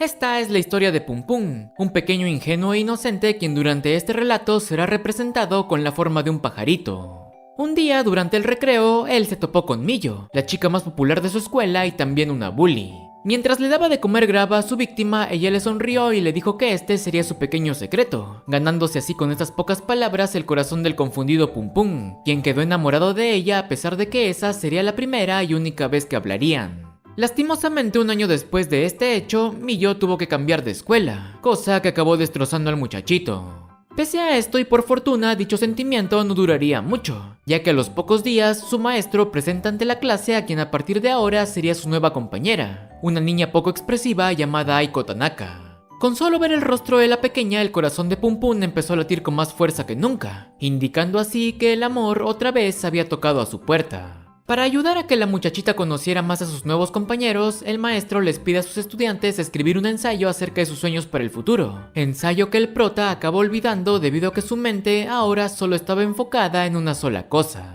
Esta es la historia de Pum Pum, un pequeño ingenuo e inocente quien durante este relato será representado con la forma de un pajarito. Un día, durante el recreo, él se topó con Millo, la chica más popular de su escuela y también una bully. Mientras le daba de comer grava a su víctima, ella le sonrió y le dijo que este sería su pequeño secreto, ganándose así con estas pocas palabras el corazón del confundido Pum Pum, quien quedó enamorado de ella a pesar de que esa sería la primera y única vez que hablarían. Lastimosamente, un año después de este hecho, Millo tuvo que cambiar de escuela, cosa que acabó destrozando al muchachito. Pese a esto y por fortuna, dicho sentimiento no duraría mucho, ya que a los pocos días su maestro presenta ante la clase a quien a partir de ahora sería su nueva compañera, una niña poco expresiva llamada Aiko Tanaka. Con solo ver el rostro de la pequeña, el corazón de Pum Pum empezó a latir con más fuerza que nunca, indicando así que el amor otra vez había tocado a su puerta. Para ayudar a que la muchachita conociera más a sus nuevos compañeros, el maestro les pide a sus estudiantes escribir un ensayo acerca de sus sueños para el futuro, ensayo que el prota acabó olvidando debido a que su mente ahora solo estaba enfocada en una sola cosa.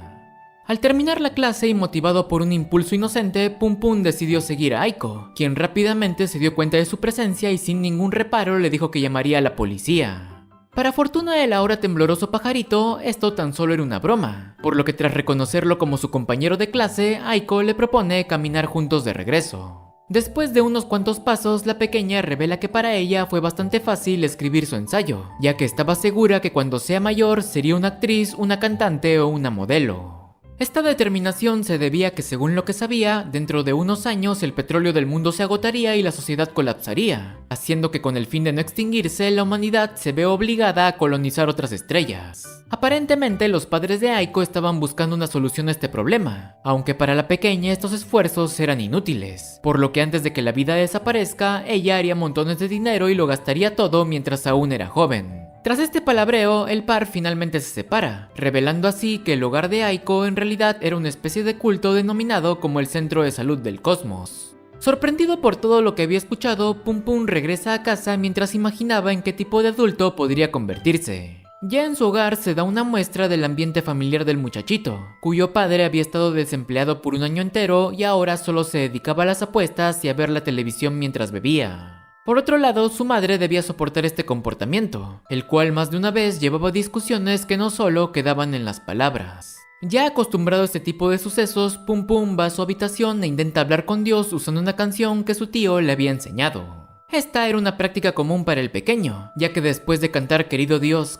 Al terminar la clase y motivado por un impulso inocente, Pum Pum decidió seguir a Aiko, quien rápidamente se dio cuenta de su presencia y sin ningún reparo le dijo que llamaría a la policía. Para fortuna del ahora tembloroso pajarito, esto tan solo era una broma, por lo que tras reconocerlo como su compañero de clase, Aiko le propone caminar juntos de regreso. Después de unos cuantos pasos, la pequeña revela que para ella fue bastante fácil escribir su ensayo, ya que estaba segura que cuando sea mayor sería una actriz, una cantante o una modelo. Esta determinación se debía a que, según lo que sabía, dentro de unos años el petróleo del mundo se agotaría y la sociedad colapsaría, haciendo que con el fin de no extinguirse, la humanidad se ve obligada a colonizar otras estrellas. Aparentemente, los padres de Aiko estaban buscando una solución a este problema, aunque para la pequeña estos esfuerzos eran inútiles, por lo que antes de que la vida desaparezca, ella haría montones de dinero y lo gastaría todo mientras aún era joven. Tras este palabreo, el par finalmente se separa, revelando así que el hogar de Aiko en realidad era una especie de culto denominado como el Centro de Salud del Cosmos. Sorprendido por todo lo que había escuchado, Pum Pum regresa a casa mientras imaginaba en qué tipo de adulto podría convertirse. Ya en su hogar se da una muestra del ambiente familiar del muchachito, cuyo padre había estado desempleado por un año entero y ahora solo se dedicaba a las apuestas y a ver la televisión mientras bebía. Por otro lado, su madre debía soportar este comportamiento, el cual más de una vez llevaba discusiones que no solo quedaban en las palabras. Ya acostumbrado a este tipo de sucesos, Pum Pum va a su habitación e intenta hablar con Dios usando una canción que su tío le había enseñado. Esta era una práctica común para el pequeño, ya que después de cantar querido Dios,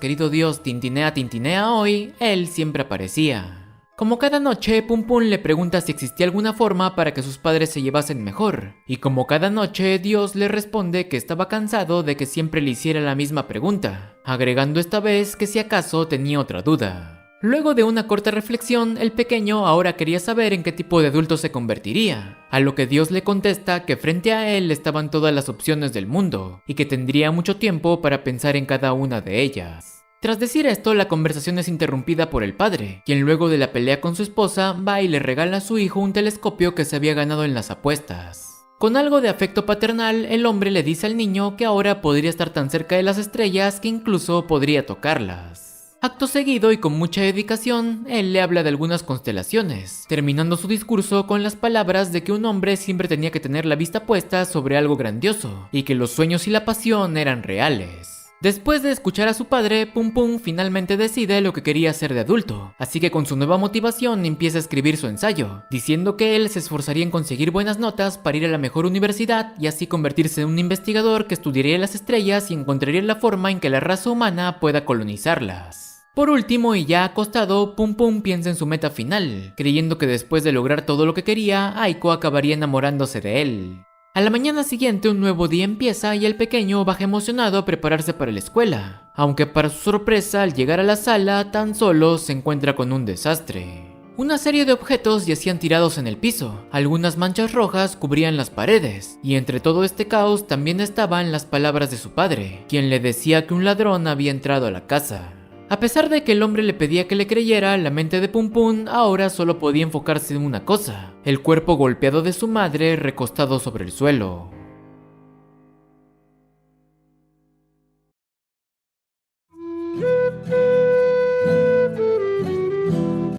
tintinea, tintinea hoy, él siempre aparecía. Como cada noche, Pum Pum le pregunta si existía alguna forma para que sus padres se llevasen mejor, y como cada noche, Dios le responde que estaba cansado de que siempre le hiciera la misma pregunta, agregando esta vez que si acaso tenía otra duda. Luego de una corta reflexión, el pequeño ahora quería saber en qué tipo de adulto se convertiría, a lo que Dios le contesta que frente a él estaban todas las opciones del mundo, y que tendría mucho tiempo para pensar en cada una de ellas. Tras decir esto, la conversación es interrumpida por el padre, quien luego de la pelea con su esposa, va y le regala a su hijo un telescopio que se había ganado en las apuestas. Con algo de afecto paternal, el hombre le dice al niño que ahora podría estar tan cerca de las estrellas que incluso podría tocarlas. Acto seguido y con mucha dedicación, él le habla de algunas constelaciones, terminando su discurso con las palabras de que un hombre siempre tenía que tener la vista puesta sobre algo grandioso, y que los sueños y la pasión eran reales. Después de escuchar a su padre, Pum Pum finalmente decide lo que quería hacer de adulto, así que con su nueva motivación empieza a escribir su ensayo, diciendo que él se esforzaría en conseguir buenas notas para ir a la mejor universidad y así convertirse en un investigador que estudiaría las estrellas y encontraría la forma en que la raza humana pueda colonizarlas. Por último, y ya acostado, Pum Pum piensa en su meta final, creyendo que después de lograr todo lo que quería, Aiko acabaría enamorándose de él. A la mañana siguiente un nuevo día empieza y el pequeño baja emocionado a prepararse para la escuela, aunque para su sorpresa al llegar a la sala tan solo se encuentra con un desastre. Una serie de objetos yacían tirados en el piso, algunas manchas rojas cubrían las paredes, y entre todo este caos también estaban las palabras de su padre, quien le decía que un ladrón había entrado a la casa. A pesar de que el hombre le pedía que le creyera, la mente de Pum Pum ahora solo podía enfocarse en una cosa: el cuerpo golpeado de su madre recostado sobre el suelo.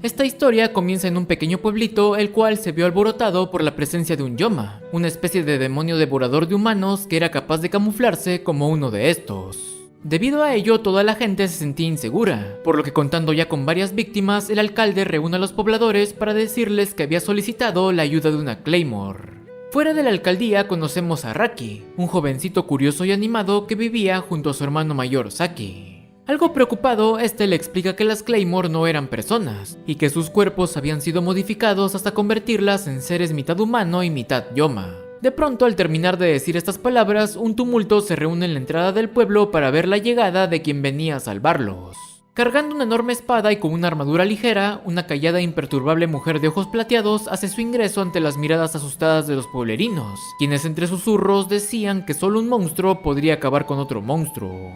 Esta historia comienza en un pequeño pueblito el cual se vio alborotado por la presencia de un Yoma, una especie de demonio devorador de humanos que era capaz de camuflarse como uno de estos. Debido a ello, toda la gente se sentía insegura, por lo que contando ya con varias víctimas, el alcalde reúne a los pobladores para decirles que había solicitado la ayuda de una Claymore. Fuera de la alcaldía conocemos a Raki, un jovencito curioso y animado que vivía junto a su hermano mayor Saki. Algo preocupado, este le explica que las Claymore no eran personas, y que sus cuerpos habían sido modificados hasta convertirlas en seres mitad humano y mitad Yoma. De pronto, al terminar de decir estas palabras, un tumulto se reúne en la entrada del pueblo para ver la llegada de quien venía a salvarlos. Cargando una enorme espada y con una armadura ligera, una callada e imperturbable mujer de ojos plateados hace su ingreso ante las miradas asustadas de los pueblerinos, quienes entre susurros decían que solo un monstruo podría acabar con otro monstruo.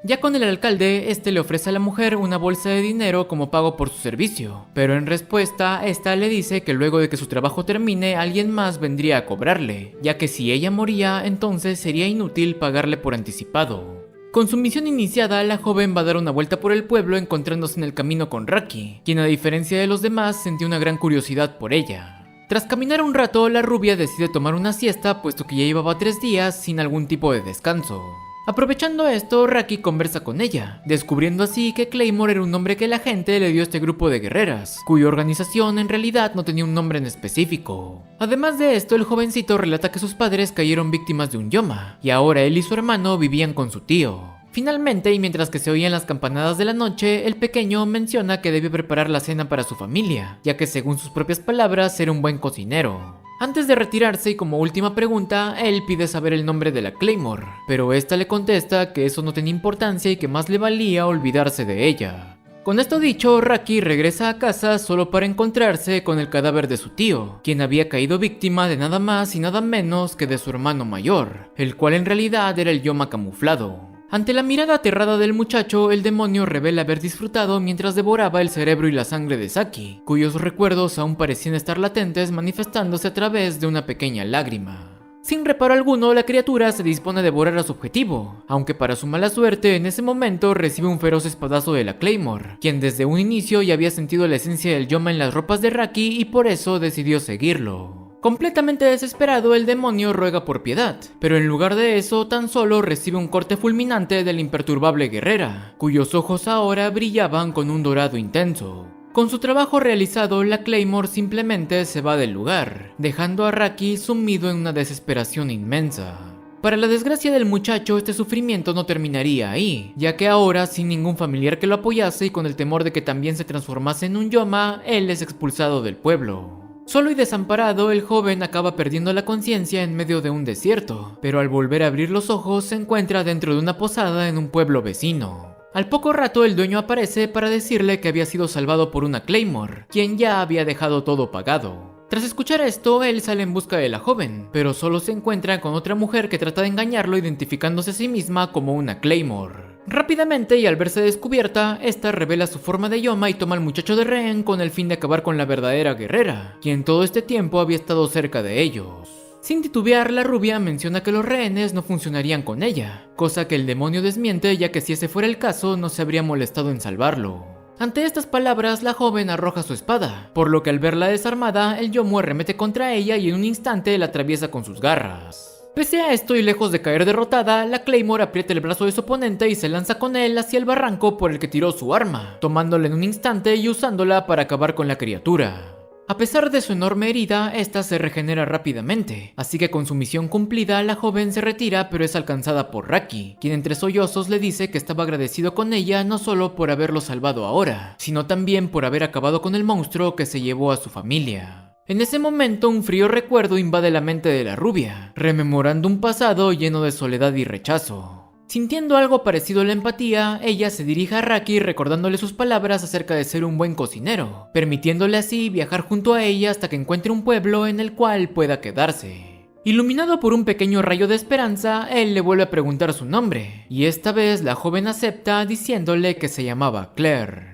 Ya con el alcalde, este le ofrece a la mujer una bolsa de dinero como pago por su servicio, pero en respuesta, esta le dice que luego de que su trabajo termine, alguien más vendría a cobrarle, ya que si ella moría, entonces sería inútil pagarle por anticipado. Con su misión iniciada, la joven va a dar una vuelta por el pueblo encontrándose en el camino con Raki, quien a diferencia de los demás sentía una gran curiosidad por ella. Tras caminar un rato, la rubia decide tomar una siesta puesto que ya llevaba 3 días sin algún tipo de descanso. Aprovechando esto, Raki conversa con ella, descubriendo así que Claymore era un nombre que la gente le dio a este grupo de guerreras, cuya organización en realidad no tenía un nombre en específico. Además de esto, el jovencito relata que sus padres cayeron víctimas de un Yoma, y ahora él y su hermano vivían con su tío. Finalmente, y mientras que se oían las campanadas de la noche, el pequeño menciona que debe preparar la cena para su familia, ya que según sus propias palabras era un buen cocinero. Antes de retirarse y como última pregunta, él pide saber el nombre de la Claymore, pero esta le contesta que eso no tenía importancia y que más le valía olvidarse de ella. Con esto dicho, Raki regresa a casa solo para encontrarse con el cadáver de su tío, quien había caído víctima de nada más y nada menos que de su hermano mayor, el cual en realidad era el Yoma camuflado. Ante la mirada aterrada del muchacho, el demonio revela haber disfrutado mientras devoraba el cerebro y la sangre de Saki, cuyos recuerdos aún parecían estar latentes manifestándose a través de una pequeña lágrima. Sin reparo alguno, la criatura se dispone a devorar a su objetivo, aunque para su mala suerte en ese momento recibe un feroz espadazo de la Claymore, quien desde un inicio ya había sentido la esencia del Yoma en las ropas de Raki y por eso decidió seguirlo. Completamente desesperado, el demonio ruega por piedad, pero en lugar de eso tan solo recibe un corte fulminante de la imperturbable guerrera, cuyos ojos ahora brillaban con un dorado intenso. Con su trabajo realizado, la Claymore simplemente se va del lugar, dejando a Raki sumido en una desesperación inmensa. Para la desgracia del muchacho, este sufrimiento no terminaría ahí, ya que ahora, sin ningún familiar que lo apoyase y con el temor de que también se transformase en un Yoma, él es expulsado del pueblo. Solo y desamparado, el joven acaba perdiendo la conciencia en medio de un desierto, pero al volver a abrir los ojos se encuentra dentro de una posada en un pueblo vecino. Al poco rato el dueño aparece para decirle que había sido salvado por una Claymore, quien ya había dejado todo pagado. Tras escuchar esto, él sale en busca de la joven, pero solo se encuentra con otra mujer que trata de engañarlo identificándose a sí misma como una Claymore. Rápidamente y al verse descubierta, esta revela su forma de Yoma y toma al muchacho de rehén con el fin de acabar con la verdadera guerrera, quien todo este tiempo había estado cerca de ellos. Sin titubear, la rubia menciona que los rehenes no funcionarían con ella, cosa que el demonio desmiente ya que si ese fuera el caso no se habría molestado en salvarlo. Ante estas palabras, la joven arroja su espada, por lo que al verla desarmada, el Yomo arremete contra ella y en un instante la atraviesa con sus garras. Pese a esto y lejos de caer derrotada, la Claymore aprieta el brazo de su oponente y se lanza con él hacia el barranco por el que tiró su arma, tomándola en un instante y usándola para acabar con la criatura. A pesar de su enorme herida, esta se regenera rápidamente, así que con su misión cumplida, la joven se retira pero es alcanzada por Raki, quien entre sollozos le dice que estaba agradecido con ella no solo por haberlo salvado ahora, sino también por haber acabado con el monstruo que se llevó a su familia. En ese momento, un frío recuerdo invade la mente de la rubia, rememorando un pasado lleno de soledad y rechazo. Sintiendo algo parecido a la empatía, ella se dirige a Raki recordándole sus palabras acerca de ser un buen cocinero, permitiéndole así viajar junto a ella hasta que encuentre un pueblo en el cual pueda quedarse. Iluminado por un pequeño rayo de esperanza, él le vuelve a preguntar su nombre, y esta vez la joven acepta diciéndole que se llamaba Claire.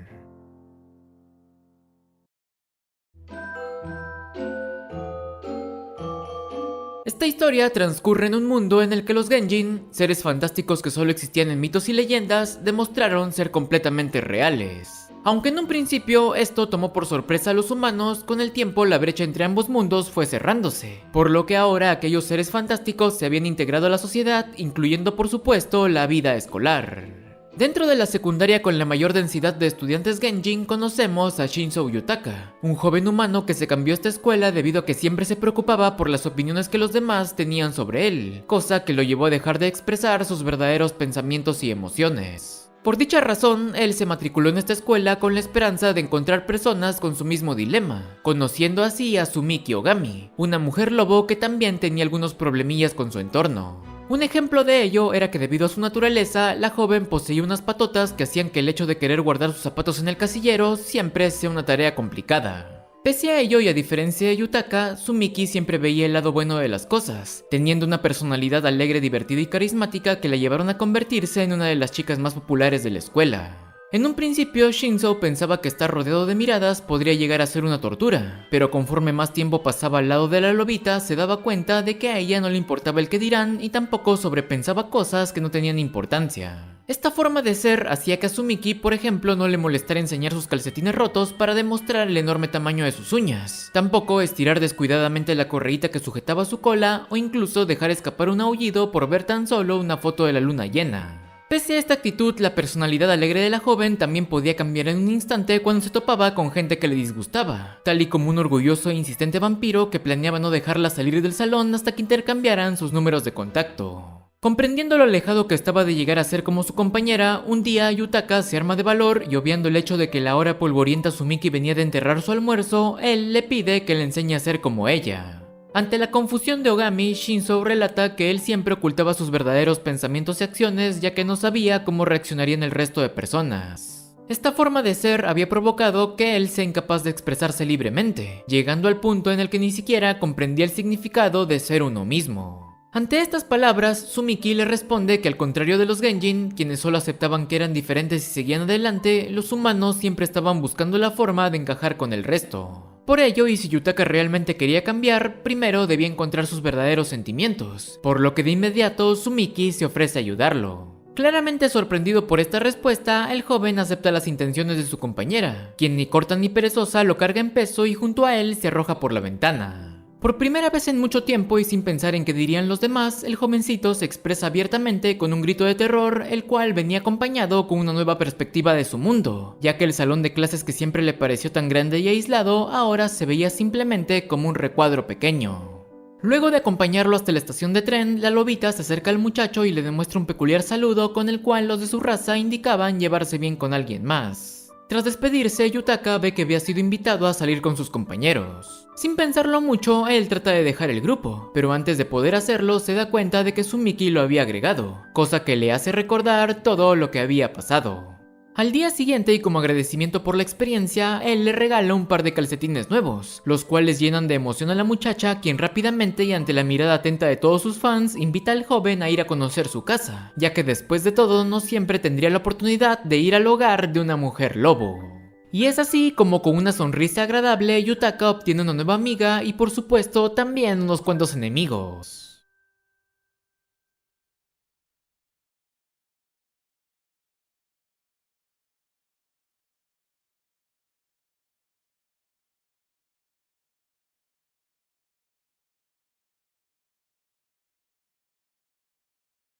Esta historia transcurre en un mundo en el que los Genjin, seres fantásticos que solo existían en mitos y leyendas, demostraron ser completamente reales. Aunque en un principio esto tomó por sorpresa a los humanos, con el tiempo la brecha entre ambos mundos fue cerrándose, por lo que ahora aquellos seres fantásticos se habían integrado a la sociedad, incluyendo por supuesto la vida escolar. Dentro de la secundaria con la mayor densidad de estudiantes Genjin conocemos a Shinzo Yutaka, un joven humano que se cambió a esta escuela debido a que siempre se preocupaba por las opiniones que los demás tenían sobre él, cosa que lo llevó a dejar de expresar sus verdaderos pensamientos y emociones. Por dicha razón, él se matriculó en esta escuela con la esperanza de encontrar personas con su mismo dilema, conociendo así a Sumiki Ogami, una mujer lobo que también tenía algunos problemillas con su entorno. Un ejemplo de ello era que debido a su naturaleza, la joven poseía unas patotas que hacían que el hecho de querer guardar sus zapatos en el casillero siempre sea una tarea complicada. Pese a ello y a diferencia de Yutaka, Sumiki siempre veía el lado bueno de las cosas, teniendo una personalidad alegre, divertida y carismática que la llevaron a convertirse en una de las chicas más populares de la escuela. En un principio, Shinzo pensaba que estar rodeado de miradas podría llegar a ser una tortura, pero conforme más tiempo pasaba al lado de la lobita, se daba cuenta de que a ella no le importaba el que dirán y tampoco sobrepensaba cosas que no tenían importancia. Esta forma de ser hacía que a Sumiki, por ejemplo, no le molestara enseñar sus calcetines rotos para demostrar el enorme tamaño de sus uñas, tampoco estirar descuidadamente la correíta que sujetaba su cola o incluso dejar escapar un aullido por ver tan solo una foto de la luna llena. Pese a esta actitud, la personalidad alegre de la joven también podía cambiar en un instante cuando se topaba con gente que le disgustaba, tal y como un orgulloso e insistente vampiro que planeaba no dejarla salir del salón hasta que intercambiaran sus números de contacto. Comprendiendo lo alejado que estaba de llegar a ser como su compañera, un día Yutaka se arma de valor y obviando el hecho de que la ahora polvorienta Sumiki venía de enterrar su almuerzo, él le pide que le enseñe a ser como ella. Ante la confusión de Ogami, Shinzo relata que él siempre ocultaba sus verdaderos pensamientos y acciones ya que no sabía cómo reaccionarían el resto de personas. Esta forma de ser había provocado que él sea incapaz de expresarse libremente, llegando al punto en el que ni siquiera comprendía el significado de ser uno mismo. Ante estas palabras, Sumiki le responde que al contrario de los Genjin, quienes solo aceptaban que eran diferentes y seguían adelante, los humanos siempre estaban buscando la forma de encajar con el resto. Por ello, y si Yutaka realmente quería cambiar, primero debía encontrar sus verdaderos sentimientos, por lo que de inmediato Sumiki se ofrece a ayudarlo. Claramente sorprendido por esta respuesta, el joven acepta las intenciones de su compañera, quien ni corta ni perezosa lo carga en peso y junto a él se arroja por la ventana. Por primera vez en mucho tiempo y sin pensar en qué dirían los demás, el jovencito se expresa abiertamente con un grito de terror, el cual venía acompañado con una nueva perspectiva de su mundo, ya que el salón de clases que siempre le pareció tan grande y aislado, ahora se veía simplemente como un recuadro pequeño. Luego de acompañarlo hasta la estación de tren, la lobita se acerca al muchacho y le demuestra un peculiar saludo con el cual los de su raza indicaban llevarse bien con alguien más. Tras despedirse, Yutaka ve que había sido invitado a salir con sus compañeros. Sin pensarlo mucho, él trata de dejar el grupo, pero antes de poder hacerlo se da cuenta de que Sumiki lo había agregado, cosa que le hace recordar todo lo que había pasado. Al día siguiente y como agradecimiento por la experiencia, él le regala un par de calcetines nuevos, los cuales llenan de emoción a la muchacha, quien rápidamente y ante la mirada atenta de todos sus fans, invita al joven a ir a conocer su casa, ya que después de todo no siempre tendría la oportunidad de ir al hogar de una mujer lobo. Y es así como con una sonrisa agradable, Yutaka obtiene una nueva amiga y por supuesto también unos cuantos enemigos.